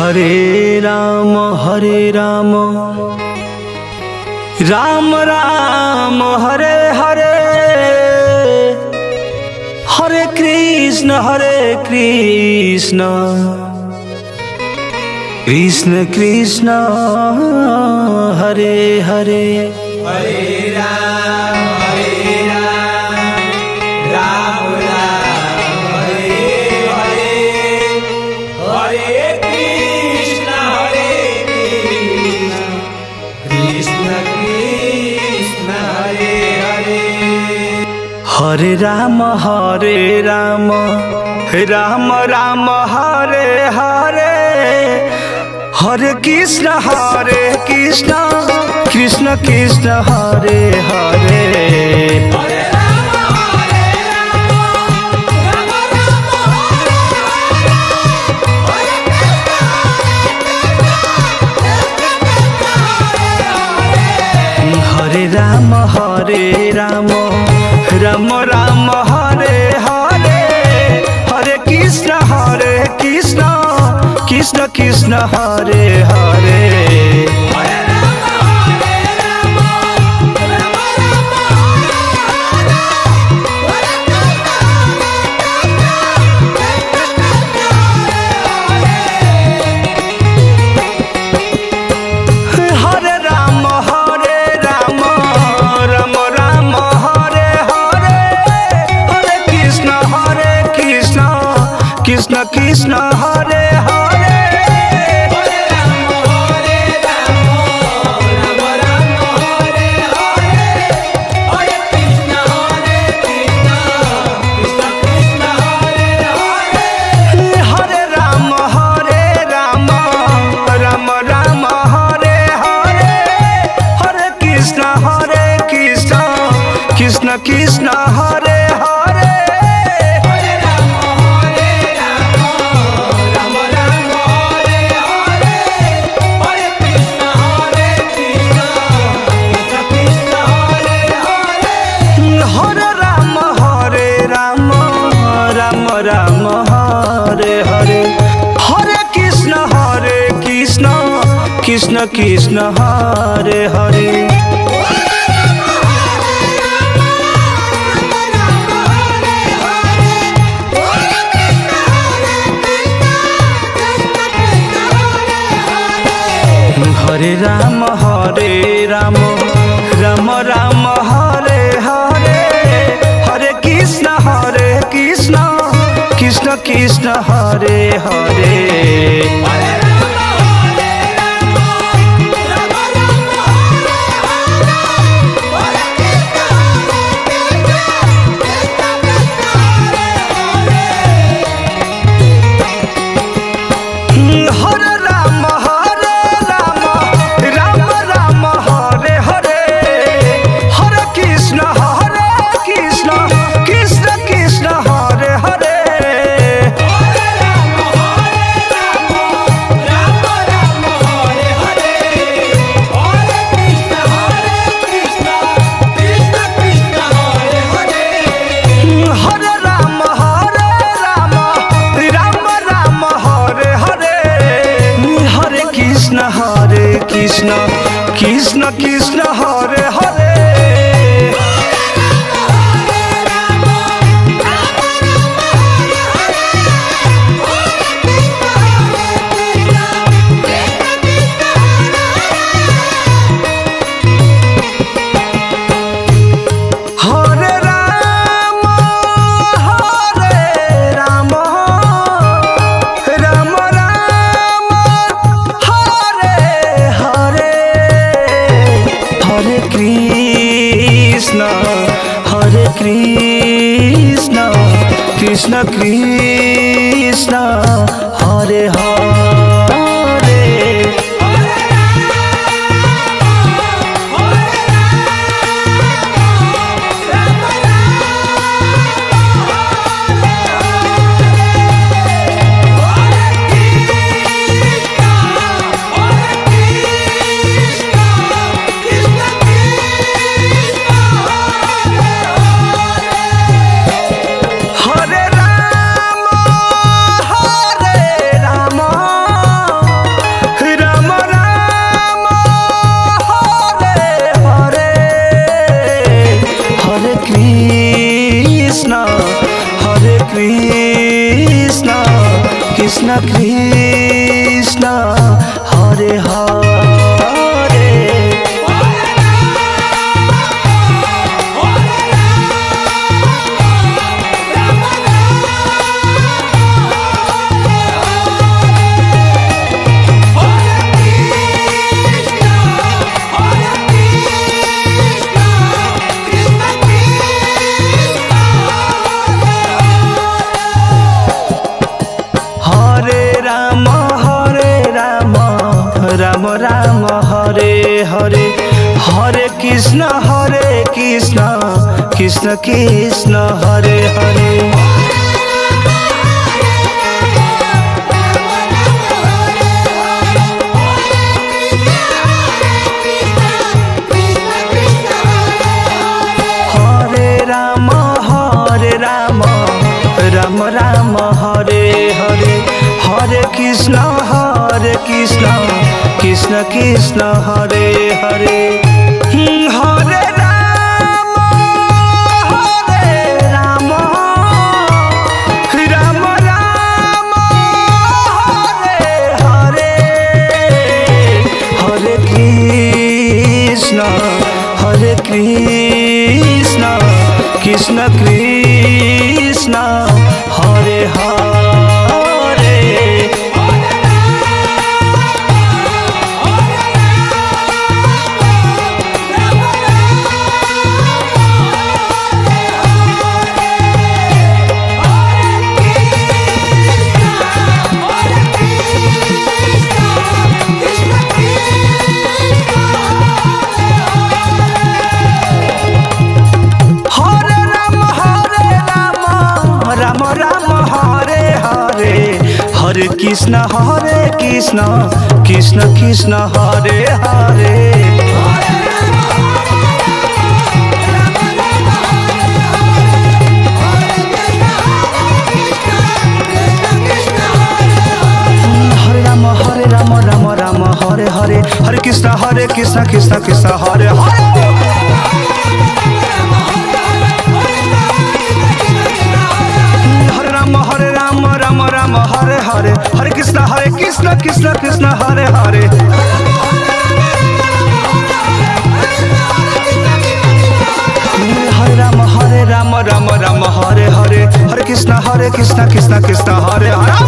Hare Ram Ram Ram Hare Hare, Hare Krishna Krishna Krishna Hare Hare. Hare Ram Ram Ram Hare Hare, Hare Krishna Krishna Krishna Hare Hare. Hare Ram Ram Ram Hare Hare, Hare Krishna Krishna Krishna Hare Hare. Hare Ram Ram Hare Ram Ram Hare Hare, Hare Krishna Krishna Krishna Hare Hare. Krishna Krishna Hare Hare, Hare Ram Ram Hare Hare, Hare Krishna Krishna Krishna Hare Hare. Hare Ram Ram Hare Hare, Hare Krishna Krishna Krishna Hare Hare. Hare Ram Ram Hare Hare, Hare Krishna Krishna Krishna Hare Hare. Hare Ram Ram Hare Hare, Hare Krishna Krishna Krishna Hare Hare. Hare Ram Ram Hare Hare, Hare Krishna Krishna Krishna Hare Hare. Hare Krishna Krishna Krishna Hare Hare. Hare Krishna Krishna Krishna Hare Hare. Hare Ram Krishna Krishna Krishna Hare Hare Ram Ram Hare Hare Hare Krishna Krishna Krishna Hare Hare Hare Ram Ram Ram Hare Hare Hare Krishna Krishna Krishna Hare Hare Hare Ram Ram Ram Hare Hare Hare Krishna Krishna Krishna Hare Hare Hare Krishna Krishna Krishna Hare Hare Hare Ram Ram Hare Hare Hare Krishna Krishna Hare Hare Hare Ram Hare Hare Hare Krishna Krishna Hare Hare Hare Ram Ram Hare Hare Hare Krishna Krishna Hare Hare